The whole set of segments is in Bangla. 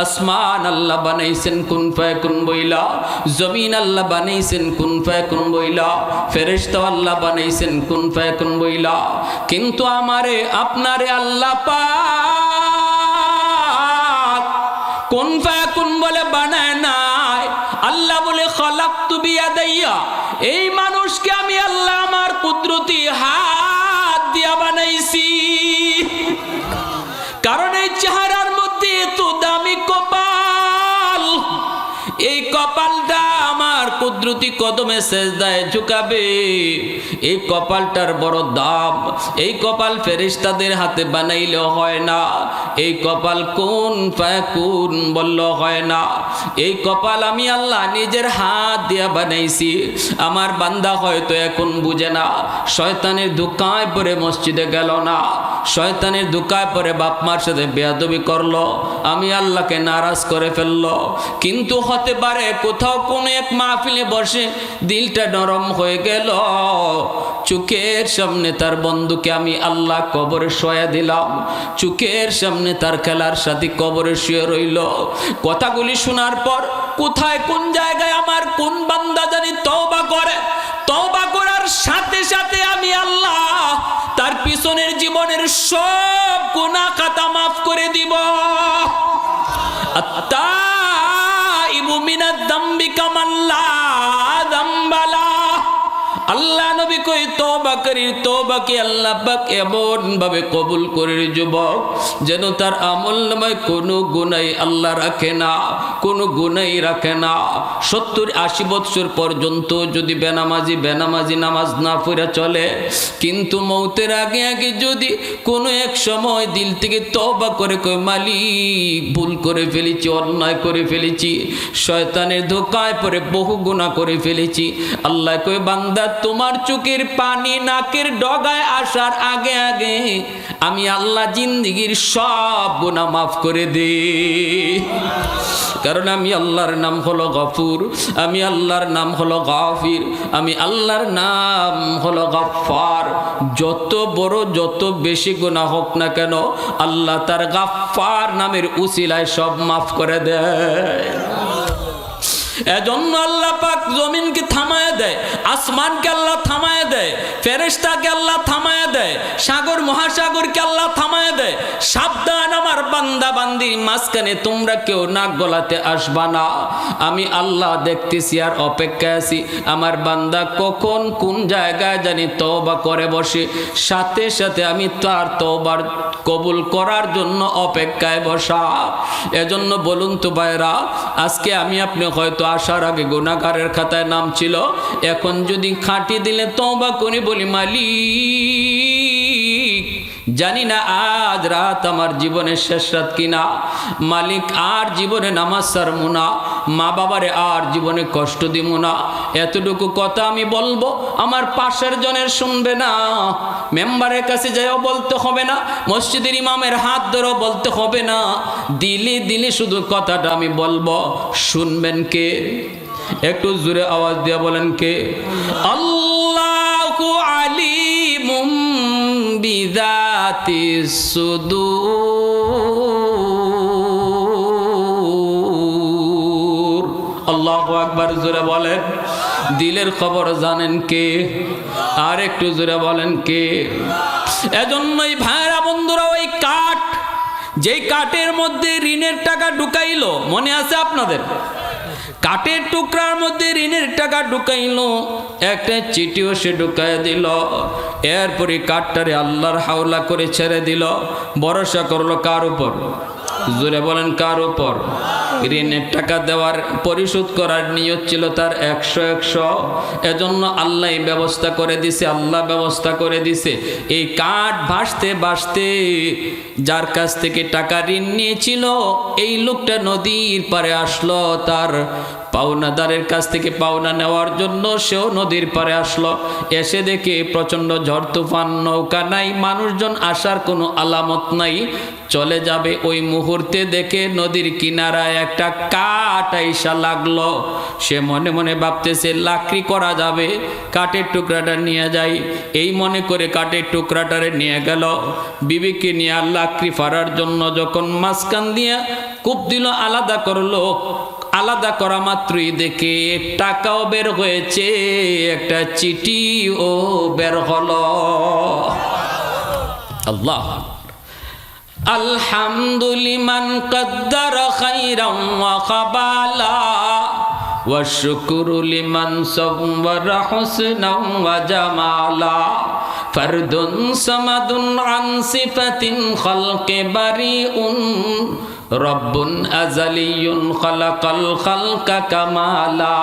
আসমান আল্লাহ বানাইছেন কুন ফায়াকুন বইলা, জমিন আল্লাহ বানাইছেন কুন ফায়াকুন বইলা, ফেরেশতা আল্লাহ বানাইছেন কুন ফায়াকুন বইলা। কিন্তু আমারে আপনারে আল্লাহ পাক কুন ফায়াকুন বলে বানায় নাই। আল্লাহ বলে খালাকতু বিয়াদাইয়া, এই মানুষকে আমি আল্লাহ আমার কুদরতি হাত দিয়া বানাইছি। কারণ এই চেহারার মধ্যে এত দামি কপাল, এই কপালটা আমার কুদরতি কদমে সেজদায় ঝুঁকাবে। এই কপালটার বড় দাম। এই কপাল ফেরেশতাদের হাতে বানাইলেও হয় না, এই কপাল কুন ফায়াকুন বললেও হয় না। এই কপাল আমি আল্লাহ নিজের হাত দিয়া বানাইছি। আমার বান্দা হয়তো এখন বুঝে না, শয়তানের ধোঁকায় পড়ে মসজিদে গেল না, শয়তানের ধোঁকায় পড়ে বাপ মার সাথে বেয়াদবি করলো, আমি আল্লাহকে নারাজ করে ফেললো। কিন্তু হতে পারে কোথাও কোনো এক মাহফিলে বসে দিলটা নরম হয়ে গেল, চোখের সামনে তার বন্ধুকে আমি আল্লাহ কবরে শোয়া দিলাম, চোখের সামনে তার খেলার সাথী কবরে শুয়ে রইল। কথাগুলি শোনার পর কোথায় কোন জায়গায় আমার কোন বান্দা জানি তওবা করে, তওবা করার সাথে সাথে আমি আল্লাহ তার পিছনের জীবনের সব গুনাহ খাতা মাফ করে দিব। আত্তাইবু মিনাদ যামবি কামাল্লা যামবালা। আল্লাহ নবী কই তওবাকারীর তওবাকে আল্লাহ পাক এমন ভাবে কবুল করে যুবক যেন তার আমলনামায় কোনো গুনাহ আল্লাহ রাখে না, কোনো গুনাহ রাখে না। 70-80 বছর পর্যন্ত যদি বেনামাজি নামাজ না পড়ে চলে, কিন্তু মৌতের আগে আগে যদি কোনো এক সময় দিল থেকে তওবা করে কই মালিক ভুল করে ফেলেছি, অন্যায় করে ফেলেছি, শয়তানের ধোঁকায় পড়ে বহু গুনাহ করে ফেলেছি, আল্লাহ কই বান্দা তোমার চোখের পানি নাকের ডগায় আসার আগে আগে আমি আল্লাহ জিন্দেগীর সব গুনাহ মাফ করে দেই। কারণ আমি আল্লাহর নাম হলো গফুর, আমি আল্লাহর নাম হলো গাফির, আমি আল্লাহর নাম হলো গফফার। যত বড় যত বেশি গুনাহ হোক না কেন আল্লাহ তার গফফার নামের উসিলায় সব মাফ করে দেয়। এজন্য আল্লাহ পাক জমিনকে থামায় দেয়, আসমানকে আল্লাহ থামায় দেয়, ফেরেশতাকে আল্লাহ থামায় দেয়, সাগর মহাসাগরকে আল্লাহ থামায় দেয়। সাবধান আমার বান্দা বান্দির মাঝখানে তোমরা কেউ নাক গলাতে আসবা না। আমি আল্লাহ দেখতেছি আর অপেক্ষায় আছি আমার বান্দা কখন কোন জায়গায় জানি তওবা করে বসে, সাথে সাথে আমি তার তওবার কবুল করার জন্য অপেক্ষায় বসা। এজন্য বলুন তো ভাইরা, আজকে আমি আপনি হয়তো আসার আগে গুনাহগারের খাতায় নাম ছিল, এখন যদি খাঁটি দিলে তওবা করি বলি মালিক জানি না আজ রাত আমার জীবনের শেষ রাত কিনা, মালিক আর জীবনে নামাজ ছাড়বো না, মা বাবারে আর জীবনে কষ্ট দিব না। এতটুকু কথা আমি বলবো, আমার পাশের জনের শুনবে না, মেম্বারের কাছে যাইও বলতে হবে না, মসজিদের ইমামের হাত ধরেও বলতে হবে না, দিলে দিলে শুধু কথাটা আমি বলবো, শুনবেন কে? একটু জোরে আওয়াজ দিয়ে বলেন কে? আল্লাহু আলিমুম বিযাতিস সুদূর। আল্লাহু আকবার জোরে বলেন। দিলের খবর জানেন কে? আর একটু জোরে বলেন কে? এজন্যই ভাইরা বন্ধুরা, ওই কাঠ, যেই কাঠের মধ্যে ঋণের টাকা ঢুকাইলো, মনে আছে আপনাদের? কাঠের টুকরার মধ্যে ঋণের টাকা ঢুকাইলো, একটা চিঠিও সে ঢুকাই দিল, এরপরে কাঠটারে আল্লাহর হাওলা করে ছেড়ে দিল। ভরসা করলো কার উপর? জোরে বলেন কার উপর? ঋণের টাকা দেওয়ার পরিশোধ করার নিয়ত ছিল তার 100। এজন্য আল্লাহ ব্যবস্থা করে দিছে, আল্লাহ ব্যবস্থা করে দিছে। এই কাঠ ভাসতে ভাসতে যার কাছ থেকে টাকা ঋণ নিয়েছিল, এই লোকটা নদীর পারে আসলো, তার পাওনাদারের কাছ থেকে পাওনা নেওয়ার জন্য সেও নদীর পাড়ে আসলো। এসে দেখে প্রচণ্ড ঝড় তুফান, নৌকা নাই, মানুষজন আসার কোনো আলামত নাই, চলে যাবে। ওই মুহূর্তে দেখে নদীর কিনারায় একটা কাঠ আইসা লাগলো। সে মনে মনে ভাবতেছে লাকড়ি করা যাবে, কাঠের টুকরাটা নিয়ে যাই। এই মনে করে কাঠের টুকরাটারে নিয়ে গেল। বিবিকে নিয়ে লাকড়ি ফাড়ার জন্য যখন মাঝখান দিয়ে কূপ দিল, আলাদা করলো। আলাদা করা মাত্রই দেখে টাকাও বের হয়েছে, একটা চিঠিও বের হলো। আল্লাহ আলহামদুলিমান কদ্দার খাইরাম ওয়া খাবালা ওয়া শুকরু লিমান সাওয়ারা হুসনাম ওয়া জামালা ফারদুন সামাদুন আন সিফাতিন খালকি বারিউন রব্বুন আযালিয়ুন খালাকাল খালকা কামালা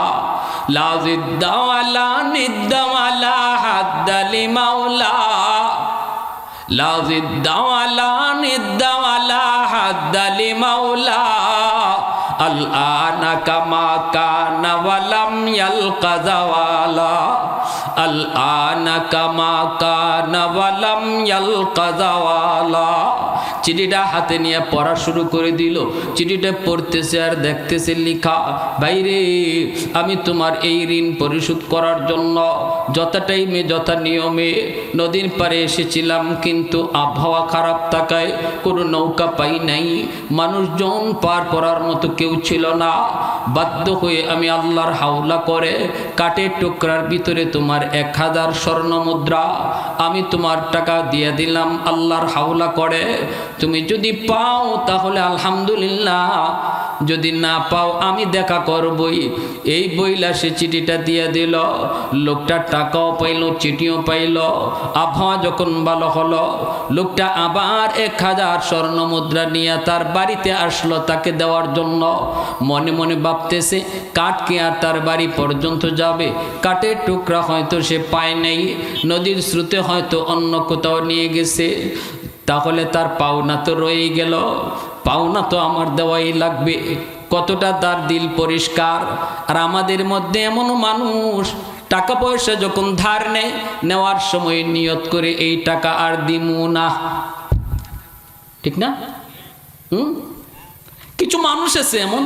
লা জিদ্দা ওয়ালা নিদ্দা ওয়ালা হাদ্দা লিমাওলা লা জিদ্দা ওয়ালা নিদ্দা ওয়ালা হাদ্দা লিমাওলা আল আনা কামা কানা ওয়ালাম ইয়ালকা যাওয়ালা আল আনা কামা কানা ওয়ালাম ইয়ালকা যাওয়ালা। চিঠিটা হাতে নিয়ে পড়া শুরু করে দিল। চিঠিটা পড়তেছে আর দেখতেছে লেখা, ভাইরে আমি তোমার এই ঋণ পরিশোধ করার জন্য যথা টাইমে যথা নিয়মে নদীর পাড়ে এসেছিলাম, কিন্তু আবহাওয়া খারাপ থাকায় কোনো নৌকা পাই নাই, মানুষজন পার করার মতো কেউ ছিল না। বাধ্য হয়ে আমি আল্লাহর হাওলা করে কাঠের টুকরার ভিতরে তোমার 1000 স্বর্ণ মুদ্রা আমি তোমার টাকা দিয়ে দিলাম আল্লাহর হাওলা করে। তুমি যদি পাও তাহলে আলহামদুলিল্লাহ, যদি না পাও আমি দেখা করবই। এই বইলা সে চিঠিটা দিয়ে দিল। লোকটা টাকাও পাইল, চিঠিও পাইল। আবহাওয়া যখন ভালো হলো, লোকটা আবার 1000 স্বর্ণ মুদ্রা নিয়ে তার বাড়িতে আসলো তাকে দেওয়ার জন্য। মনে মনে ভাবতেছে কাঠ কি আর তার বাড়ি পর্যন্ত যাবে? কাঠের টুকরা হয়তো সে পায় নাই, নদীর স্রোতে হয়তো অন্য কোথাও নিয়ে গেছে, তাহলে তার পাওনা তো রয়ে গেল, পাওনা তো আমার দেওয়াই লাগবে। কতটা তার দিল পরিষ্কার। আর আমাদের মধ্যে এমনও মানুষ টাকা পয়সা যখন ধার নেয়, নেওয়ার সময় নিয়ত করে এই টাকা আর দিমু না, ঠিক না? কিছু মানুষ আছে এমন,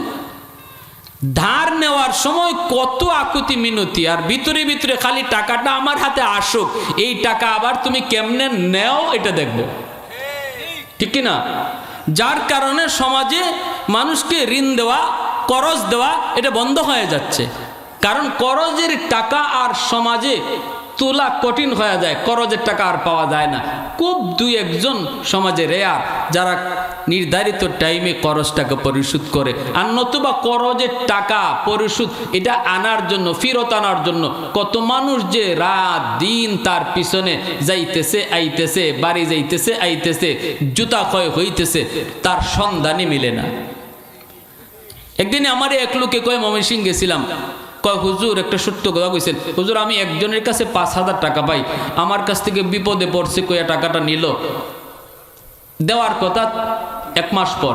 ধার নেওয়ার সময় কত আকুতি মিনতি, আর ভিতরে ভিতরে খালি টাকাটা আমার হাতে আসুক, এই টাকা আবার তুমি কেমনে নেও এটা দেখবো, ঠিক কিনা? যার কারণে সমাজে মানুষকে ঋণ দেওয়া, করজ দেওয়া এটা বন্ধ হয়ে যাচ্ছে। কারণ করজের টাকা আর সমাজে তোলা কঠিন হয়ে যায়, করজের টাকা আর পাওয়া যায় না। খুব 2-1 সমাজে রেয়ার যারা নির্ধারিত টাইমে করজ টাকা পরিশোধ করে। আর নতুবা করজের টাকা পরিশোধ এটা আনার জন্য, ফেরত আনার জন্য কত মানুষ যে রাত দিন তার পিছনে যাইতেছে আইতেছে, বাড়ি যাইতেছে আইতেছে, জুতা ক্ষয় হইতেছে, তার সন্ধানই মিলে না। একদিন আমার এক লোকে কয় ময়মনসিংহ গেছিলাম, কয় হুজুর একটা সত্য কথা কইছেন, হুজুর আমি একজনের কাছে 5000 টাকা পাই, আমার কাছ থেকে বিপদে পড়ছে কইয়া টাকাটা নিল, দেওয়ার কথা 1 মাস পর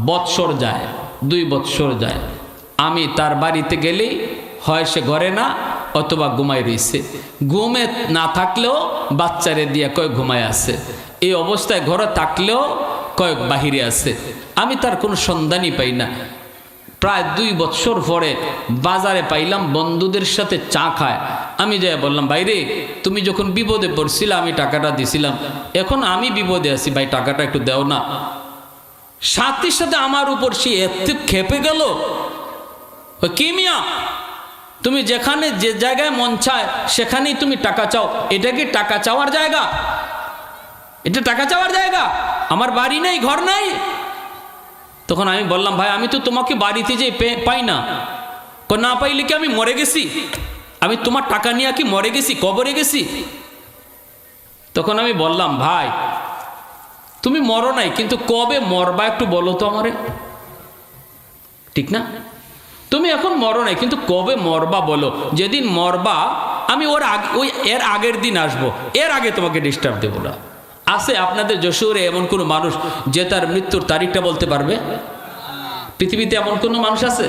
বৎসর যায়, 2 বৎসর যায়, আমি তার বাড়িতে গেলেই হয় সে ঘরে না, অথবা ঘুমায় রইছে। ঘুমে না থাকলেও বাচ্চারে দিয়ে কয় ঘুমায় আছে, এই অবস্থায় ঘরে থাকলেও কয় বাহিরে আছে। আমি তার কোনো সন্ধানই পাই না। প্রায় 2 বৎসর পরে বাজারে পাইলাম, বন্ধুদের সাথে চা খায়। আমি যাই বললাম, ভাইরে তুমি যখন বিপদে পড়ছিলে আমি টাকাটা দিছিলাম, এখন আমি বিপদে আছি, ভাই টাকাটা একটু দাও না। সাথে সাথে আমার উপর সে এত খেপে গেল, কি মিয়া তুমি যেখানে যে জায়গায় মন চায় সেখানেই তুমি টাকা চাও, এটা কি টাকা চাওয়ার জায়গা? এটা টাকা চাওয়ার জায়গা? আমার বাড়ি নেই, ঘর নাই। তখন আমি বললাম, ভাই আমি তো তোমাকে বাড়িতে যে পাই না। না পাইলে কি আমি মরে গেছি? আমি তোমার টাকা নিয়ে কি মরে গেছি, কবরে গেছি? তখন আমি বললাম, ভাই তুমি মরো নাই, কিন্তু কবে মরবা একটু বলো তো আমারে, ঠিক না? তুমি এখন মরো নাই, কিন্তু কবে মরবা বলো। যেদিন মরবা আমি এর আগের দিন আসবো, এর আগে তোমাকে ডিস্টার্ব দেবো না। আছে আপনাদের যশোরে এমন কোনো মানুষ যে তার মৃত্যুর তারিখটা বলতে পারবে? পৃথিবীতে এমন কোনো মানুষ আছে?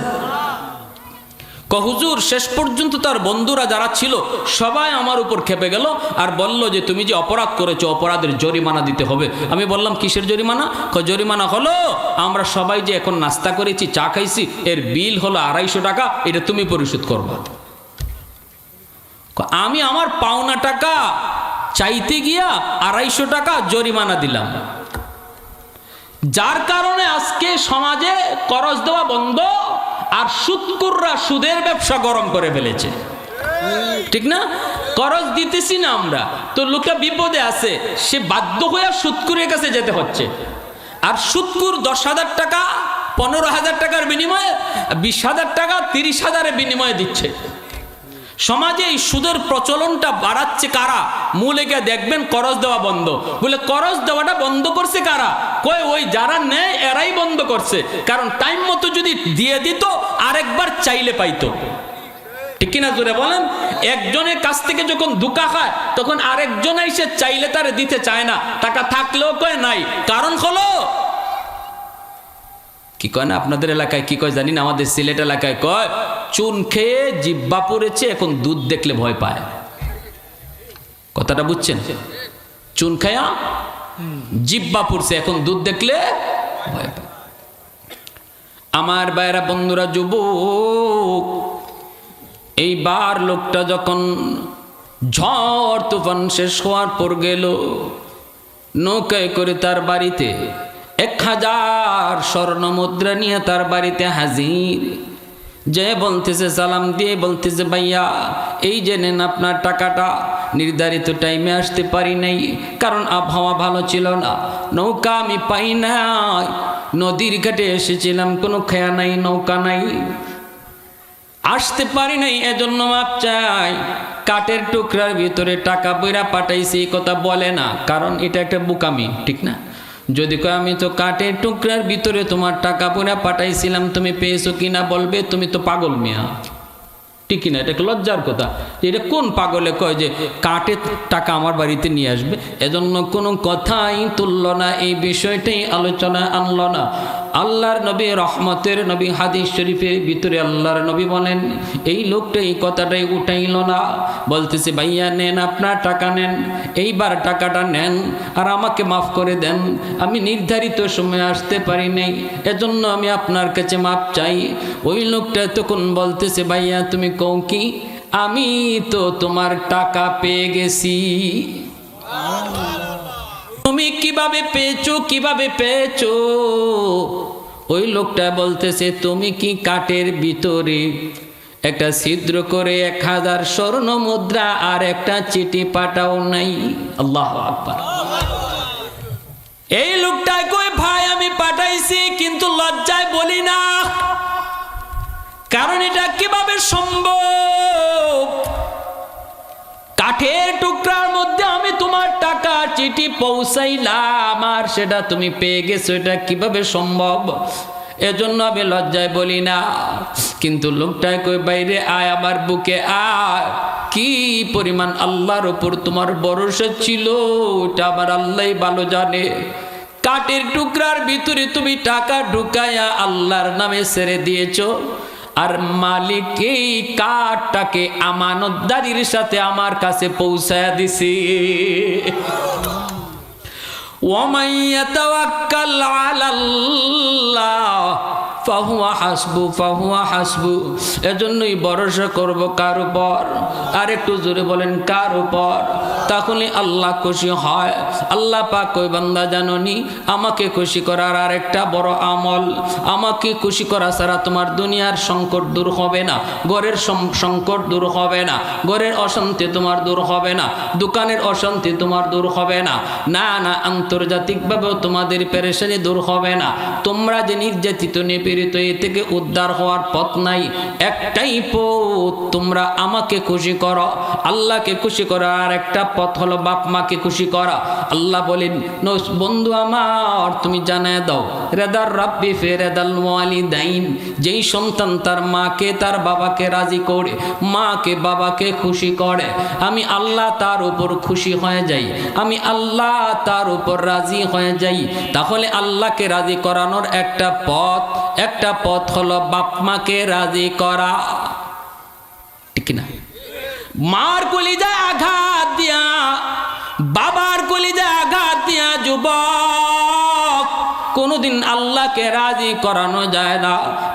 হুজুর শেষ পর্যন্ত তার বন্ধুরা যারা ছিল সবাই আমার উপর খেপে গেল আর বলল যে তুমি যে অপরাধ করেছো অপরাধের জরিমানা দিতে হবে। আমি বললাম কিসের জরিমানা? জরিমানা হলো আমরা সবাই যে এখন নাস্তা করেছি চা খাইছি এর বিল হলো 250 টাকা, এটা তুমি পরিশোধ করবা। আমি আমার পাওনা টাকা চাইতে গিয়া 250 টাকা জরিমানা দিলাম, যার কারণে আজকে সমাজে করজ দেওয়া বন্ধ আর সুদকুররা সুদের ব্যবসা গরম করে ফেলেছে, ঠিক না? করজ দিতেছি না আমরা, তো লোকটা বিপদে আছে, সে বাধ্য হয়ে সুদকুরের কাছে যেতে হচ্ছে। আর সুদকুর 10,000 টাকা 15,000 টাকার বিনিময়ে 20,000 টাকা 30,000-এর বিনিময়ে দিচ্ছে। সমাজে এই সুদের প্রচলনটা বাড়াচ্ছে কারা? মূলে গিয়ে দেখবেন করজ দেওয়া বন্ধ। বলে করজ দেওয়াটা বন্ধ করছে কারা? কই ওই যারা নেয় এরাই বন্ধ করছে, কারণ টাইম মতো যদি দিয়ে দিত আরেকবার চাইলে পাইতো, ঠিক কিনা জোরে বলেন? একজনের কাছ থেকে যখন ধোঁকা খায় তখন আরেকজন এসে চাইলে তারে দিতে চায় না, টাকা থাকলেও কয় নাই। কারণ হলো কি কয় না আপনাদের এলাকায় কি কয় জানি না, আমাদের সিলেট এলাকায় কয় চুন খেয়ে জিব্বা পড়েছে এখন দুধ দেখলে ভয় পায়। কথাটা বুঝছেন? চুন খায়া জিব্বা পড়ছে এখন দুধ দেখলে ভয় পায়। আমার ভাইরা বন্ধুরা যুবক, এইবার লোকটা যখন ঝড় তুফান শেষ হওয়ার পর গেল, নৌকায় করে তার বাড়িতে 1000 স্বর্ণ মুদ্রা নিয়ে তার বাড়িতে হাজির। যে বলতেছে সালাম দিয়ে বলতেছে ভাইয়া এই যে নেন আপনার টাকাটা, নির্ধারিত টাইমে আসতে পারি নাই কারণ আবহাওয়া ভালো ছিল না, নৌকা আমি পাই নাই, নদীর ঘাটে এসেছিলাম কোনো খেয়া নাই নৌকা নাই, আসতে পারি নাই এজন্য মাপ চাই। কাঠের টুকরার ভিতরে টাকা বইরা পাঠাইছি এই কথা বলে না, কারণ এটা একটা বোকামি, ঠিক না? যদি কয় আমি তো কাঠের টুকরার ভিতরে তোমার টাকা পয়সা পাঠাইছিলাম তুমি পেয়েছো কিনা, বলবে তুমি তো পাগল মিয়া, ঠিক কিনা? এটা লজ্জার কথা। এটা কোন পাগলে কয় যে কাঠের টাকা আমার বাড়িতে নিয়ে আসবে? এজন্য কোনো কথাই তুলল না, এই বিষয়টাই আলোচনা আনল না। আল্লাহর নবী রহমতের নবী হাদিস শরীফের ভিতরে আল্লাহর নবী বলেন এই লোকটা এই কথাটাই উঠাইল না, বলতেছে ভাইয়া নেন আপনার টাকা নেন, এইবার টাকাটা নেন আর আমাকে মাফ করে দেন, আমি নির্ধারিত সময়ে আসতে পারি নাই এজন্য আমি আপনার কাছে মাপ চাই। ওই লোকটা তখন বলতেছে ভাইয়া তুমি কও কি? আমি তো তোমার টাকা পেয়ে গেছি। তুমি কিভাবে পেয়েছো, কিভাবে পেয়েছো? ওই লোকটা বলতেছে তুমি কি কাঠের ভিতরে একটা ছিদ্র করে 1000 স্বর্ণ মুদ্রা আর একটা চিঠি পাঠাও নাই? আল্লাহু আকবার। এই লোকটাই কই ভাই আমি পাঠাইছি কিন্তু লজ্জায় বলি না, কারণ এটা কিভাবে সম্ভব? কাঠের টুকরার মধ্যে আমি তোমার টাকা চিঠি পৌঁছাইলাম আর সেটা তুমি পেয়ে গেছো, এটা কিভাবে সম্ভব? এজন্য আমি লজ্জায় বলি না। কিন্তু লোকটাই কই বাইরে আয় আমার বুকে আয়, কি পরিমাণ আল্লাহর উপর তোমার ভরসা ছিল ওটা আমার আল্লাহই ভালো জানে। কাঠের টুকরার ভিতরে তুমি টাকা ঢুকায়া আল্লাহর নামে ছেড়ে দিয়েছো, আর মালিক এই কাঠটাকে আমানতদারির সাথে আমার কাছে পৌঁছায়া দিছি। ওয়ামান ইয়াতাওয়াক্কাল আলাল্লাহ ফাহুয়া হাসবু ফাহুয়া হাসবু। এজন্যই ভরসা করব কার উপর? আর একটু জোরে বলেন কার উপর? তাহলে আল্লাহ খুশি হয়। আল্লাহ পাক কই বান্দা জানোনি আমাকে খুশি করার আর একটা বড় আমল, আমাকে খুশি করা ছাড়া তোমার দুনিয়ার সংকট দূর হবে না, ঘরের সংকট দূর হবে না, ঘরের অশান্তি তোমার দূর হবে না, দোকানের অশান্তি তোমার দূর হবে না, না না আন্তর্জাতিকভাবেও তোমাদের পেরেশানি দূর হবে না। তোমরা যে নির্যাতিত নিপীড়িত এ থেকে উদ্ধার হওয়ার পথ নাই, একটাই পথ, তোমরা আমাকে খুশি করো। আল্লাহকে খুশি করা আর একটা পথ হলো বাপ মাকে খুশি করা। আল্লাহ বলেন বন্ধু আমার তুমি জানায় দাও রেদার রাব্বি ফি রেদাল ওয়ালিদাইন, যেই সন্তান তার মাকে তার বাবাকে রাজি করে, মাকে বাবাকে খুশি করে, আমি আল্লাহ তার উপর খুশি হয়ে যাই, আমি আল্লাহ তার উপর রাজি হয়ে যাই। তাহলে আল্লাহকে রাজি করানোর একটা পথ হলো বাপ মাকে রাজি করা। মার কলিজায় আঘাত দিয়া, বাবার কলিজায় আঘাত দিয়া যুবক কোনোদিন আল্লাহকে রাজি করানো যায় না,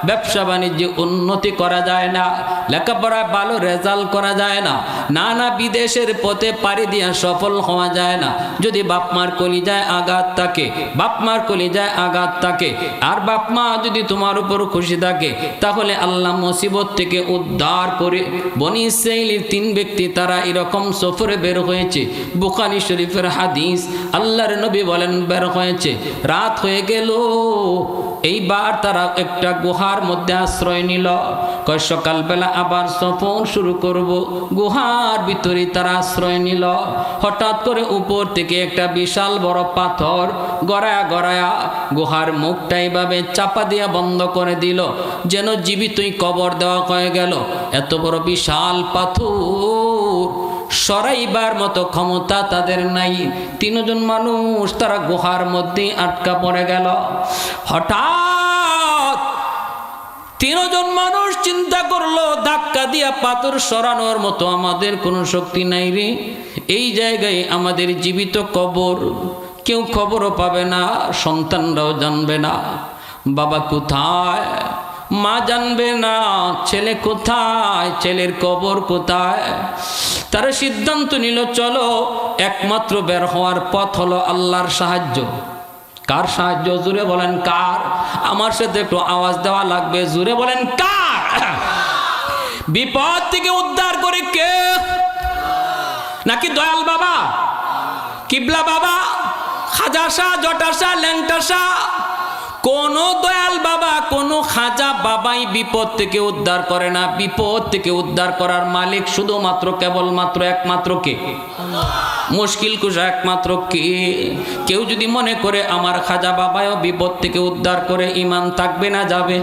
ব্যবসা বাণিজ্যে উন্নতি করা যায় না, লেখাপড়ায় ভালো রেজাল্ট করা যায় না, নানা বিদেশের পথে পাড়ি দিয়া সফল হওয়া যায় না। যদি বাপ মার কলিজায় আঘাত থাকে, বাপ মার কলিজায় আঘাত থাকে, আর বাপ মা যদি তোমার উপর খুশি থাকে, তাহলে আল্লাহ মুসিবত থেকে উদ্ধার করে। বনি ইসরাঈলের 3 ব্যক্তি তারা এরকম সফরে বের হয়েছে। বুখারী শরীফের হাদিস, আল্লাহর নবী বলেন বের হয়েছে, রাত হয়ে গেল, এইবার তারা একটা গুহার মধ্যে আশ্রয় নিল। কয় সকালবেলা আবার সফর শুরু করব। গুহার ভিতরে তারা আশ্রয় নিল। হঠাৎ করে উপর থেকে একটা বিশাল বড় পাথর গড়ায়া গড়ায়া গুহার মুখটা এইভাবে চাপা দিয়া বন্ধ করে দিল, যেন জীবিতই কবর দেওয়া হয়ে গেল। এত বড় বিশাল পাথর সরাইবার মতো ক্ষমতা তাদের নাই। 3 জন মানুষ তারা গুহার মধ্যে আটকা পড়ে গেল। হঠাৎ 3 জন মানুষ চিন্তা করলো, ধাক্কা দিয়া পাথর সরানোর মতো আমাদের কোনো শক্তি নাই রে, এই জায়গায় আমাদের জীবিত কবর, কেউ খবরও পাবে না, সন্তানরাও জানবে না, বাবা কোথায়, মা জানবে না, ছেলে কোথায়, ছেলের কবর কোথায়। তারা সিদ্ধান্ত নিল, চলো একমাত্র বের হওয়ার পথ হলো আল্লাহর সাহায্য। কার সাহায্য? জোরে বলেন কার? আমার সাথে একটু আওয়াজ দেওয়া লাগবে, জোরে বলেন কার? বিপদ থেকে উদ্ধার করে কে? নাকি দয়াল বাবা, কিবলা বাবা, খাজা শাহ, জটা শাহ, ল্যাংটা শাহ? কোন দয়াল বাবা, কোন খাজা বাবাই বিপদ থেকে উদ্ধার করে না। বিপদ থেকে উদ্ধার করার মালিক শুধুমাত্র কেবলমাত্র একমাত্র কে? মুশকিল কুশা একমাত্র কে? কেউ যদি মনে করে আমার খাজা বাবাও বিপদ থেকে উদ্ধার করে, ঈমান থাকবে না যাবে?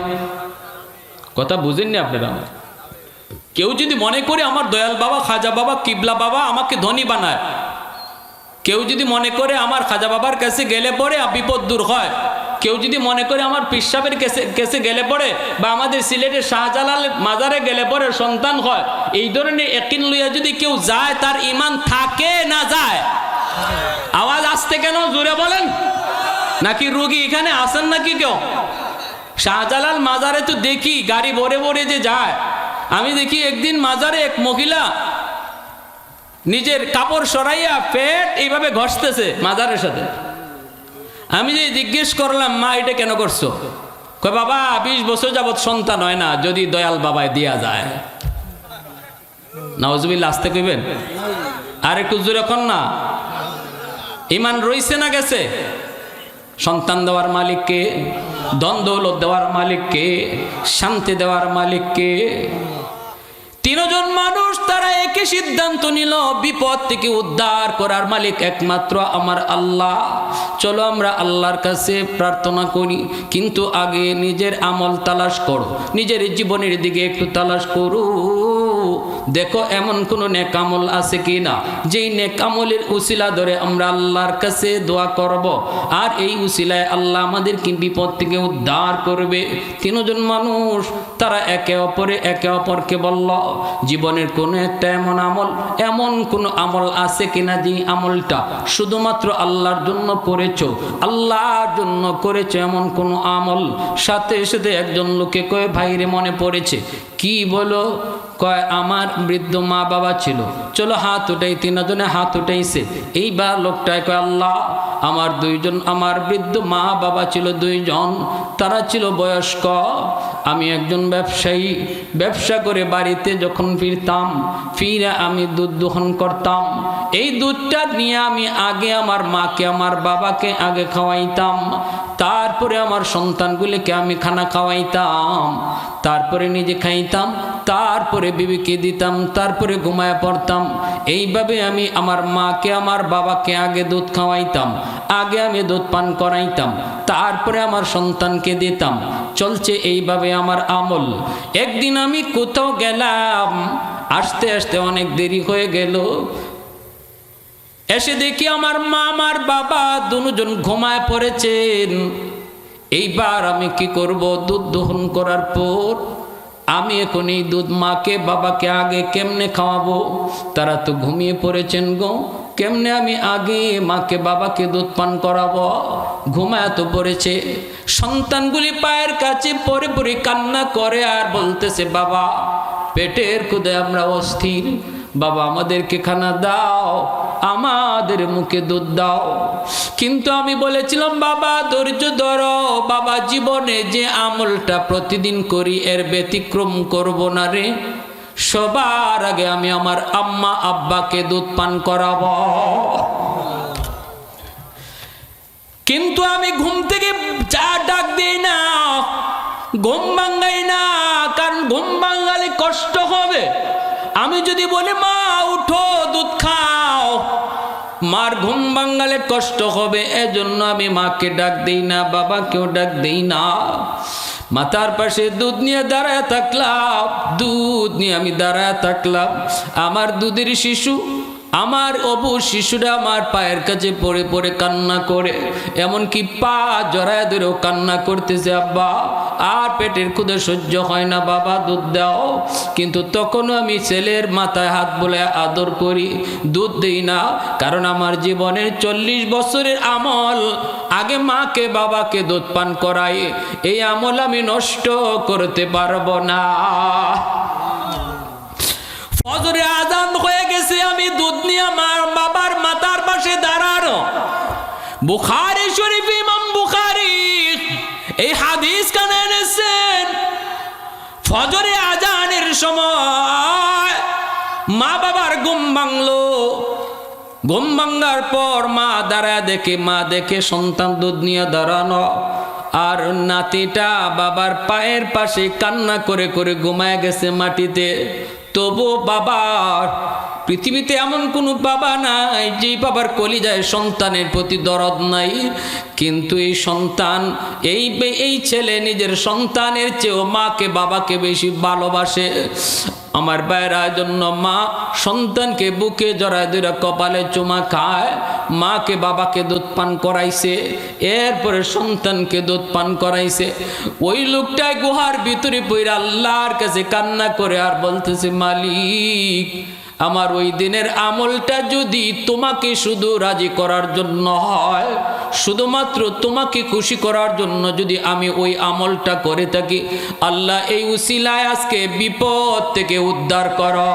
কথা বুঝেননি আপনারা? কেউ যদি মনে করে আমার দয়াল বাবা, খাজা বাবা, কিবলা বাবা আমাকে ধনী বানায়, কেউ যদি মনে করে আমার খাজা বাবার কাছে গেলে পরে বিপদ দূর হয়, কেউ যদি মনে করে আমার পিসাবের কাছে গেলে পরে বা আমাদের সিলেটের শাহজালাল মাজারে গেলে পরে সন্তান হয়, এই ধরনের ইয়াকিন লইয়া যদি কেউ যায়, তার ঈমান থাকে না যায়? আওয়াজ আসতে কেন? জোরে বলেন। নাকি রোগী এখানে আসেন নাকি কেউ? শাহজালাল মাজারে তো দেখি গাড়ি ভরে ভরে যে যায়। আমি দেখি একদিন মাজারে এক মহিলা নিজের কাপড় সরাইয়া পেট এইভাবে ঘষতেছে মাজারের সাথে। আমি যে জিজ্ঞেস করলাম, মা এটা কেন করছো? কয় বাবা 20 বছর যাবৎ সন্তান হয় না, যদি দয়াল বাবায় দিয়া যায়। নাউজুবিল্লাহ, আসতে কইবেন আর একটু জোরে কর না। ঈমান রইছে না গেছে? সন্তান দেওয়ার মালিক কে? ধন দৌলত দেওয়ার মালিক কে? শান্তি দেওয়ার মালিক কে? 3 জন মানুষ তারা একই সিদ্ধান্ত নিল, বিপদ থেকে উদ্ধার করার মালিক একমাত্র আমার আল্লাহ। চলো আমরা আল্লাহর কাছে প্রার্থনা করি, কিন্তু আগে নিজের আমল তালাশ করো, নিজের জীবনের দিকে একটু তালাশ করো। দেখো এমন কোন নেক আমল আছে কি না, যেই নেক আমলের উসিলা ধরে আমরা আল্লাহর কাছে দোয়া করব, আর এই উসিলায় আল্লাহ আমাদেরকে বিপদ থেকে উদ্ধার করবে। 3 জন মানুষ তারা একে অপরকে বলল, জীবনের কোন একটা এমন কোন আমল আছে কিনা যে আমলটা শুধুমাত্র আল্লাহর জন্য করেছো, আল্লাহর জন্য করেছো, এমন কোন আমল? সাথে সাথে একজন লোকে কয়, ভাইরে মনে পড়েছে। কি বলো? কয় আমার বৃদ্ধ মা বাবা ছিল। চলো হাত উঠাই। 3 জনে হাত উঠাইছে। এইবার লোকটায় কয়, আল্লাহ আমার বৃদ্ধ মা বাবা ছিল 2 জন, তারা ছিল বয়স্ক। আমি একজন ব্যবসায়ী, ব্যবসা করে বাড়িতে যখন ফিরে আমি দুধ দোহন করতাম। এই দুধটা নিয়ে আমি আগে আমার মাকে আমার বাবাকে আগে খাওয়াইতাম, তারপরে আমার সন্তানগুলিকে আমি খানা খাওয়াইতাম, তারপরে নিজে খাইতাম, তারপরে বিবিকে দিতাম, তারপরে ঘুমায় পড়তাম। এইভাবে আমি আমার মাকে আমার বাবাকে আগে দুধ খাওয়াইতাম, আগে আমি দুধ পান করাইতাম, তারপরে আমার সন্তানকে দিতাম। চলছে এইভাবে আমার আমল। একদিন আমি কোথাও গেলাম, আসতে আসতে অনেক দেরি হয়ে গেল। এসে দেখি আমার মা আমার বাবা 2 জন ঘুমায় পড়েছেন। এইবার আমি কি করব? দুধ দহন করার পর আমি এখন এই দুধ মাকে বাবাকে আগে কেমনে খাওয়াবো? তারা তো ঘুমিয়ে পড়েছেন গো, কেমনে আমি আগে মাকে বাবাকে দুধ পান করাবো? ঘুমায় তো পড়েছে। সন্তানগুলি পায়ের কাছে পড়ে পড়ে কান্না করে আর বলতেছে, বাবা পেটের ক্ষুধায় আমরা অস্থির, বাবা আমাদেরকে খানা দাও, আমাদের মুখে দুধ দাও। কিন্তু আমি বলেছিলাম, বাবা ধৈর্য ধরো, বাবা জীবনে যে আমলটা প্রতিদিন করি এর ব্যতিক্রম করব না রে। সবার আগে আমি আমার আম্মা আব্বাকে দুধ পান করাবো। কিন্তু আমি ঘুম থেকে যা ডাক দিই না, ঘুম ভাঙাই না, কারণ ঘুম ভাঙালে কষ্ট হবে। আমি যদি বলি মা উঠো দুধ খাও, মার ঘুম ভাঙালে কষ্ট হবে, এজন্য আমি মাকে ডাক দিই না, বাবাকেও ডাক দিই না। মাথার পাশে দুধ নিয়ে দাঁড়ায় থাকলাম, দুধ নিয়ে আমি দাঁড়ায় থাকলাম। আমার দুধের শিশু, আমার অবু শিশুরা আমার পায়ের কাছে পড়ে পড়ে কান্না করে, এমনকি পা জড়ায় ধরেও কান্না করতেছে, আব্বা আর পেটের ক্ষুধা সহ্য হয় না, বাবা দুধ দাও। কিন্তু তখনও আমি ছেলের মাথায় হাত বলে আদর করি, দুধ দিই না। কারণ আমার জীবনের 40 বছরের আমল আগে মাকে বাবাকে দুধ পান করাই, এই আমল আমি নষ্ট করতে পারবো না। ফজরে আজান হয়ে গেছে, আমি দুধ নিয়ে আমার বাবার মাথার পাশে দাঁড়ানো। বুখারী শরীফ, ইমাম বুখারী এই হাদিস কানে এনেছেন। ফজরে আজানের সময় মা বাবার ঘুম ভাঙলো, ঘুম ভাঙার পর মা দাঁড়ায় দেখে, মা দেখে সন্তান দুধ নিয়ে দাঁড়ানো, আর নাতিটা বাবার পায়ের পাশে কান্না করে করে ঘুমায় গেছে মাটিতে। তবু বাবার, পৃথিবীতে এমন কোনো বাবা নাই যে বাবার কলিজায় সন্তানের প্রতি দরদ নাই। কিন্তু এই সন্তান, এই ছেলে নিজের সন্তানের চেয়েও মাকে বাবাকে বেশি ভালোবাসে। আমার ভাইরা জন্য মা সন্তানকে বুকে জড়ায় ধরে কপালে চুমা খায়, মাকে বাবাকে দুধ পান করাইছে, এরপরে সন্তানকে দুধ পান করাইছে। ওই লোকটাই গুহার ভিতরে পড়ে আল্লাহর কাছে কান্না করে আর বলতেছে, মালিক আমার ওই দিনের আমলটা যদি তোমাকে শুধু রাজি করার জন্য হয়, শুধুমাত্র তোমাকে খুশি করার জন্য যদি আমি ওই আমলটা করে থাকি, আল্লাহ এই উসিলায় আজকে বিপদ থেকে উদ্ধার করো।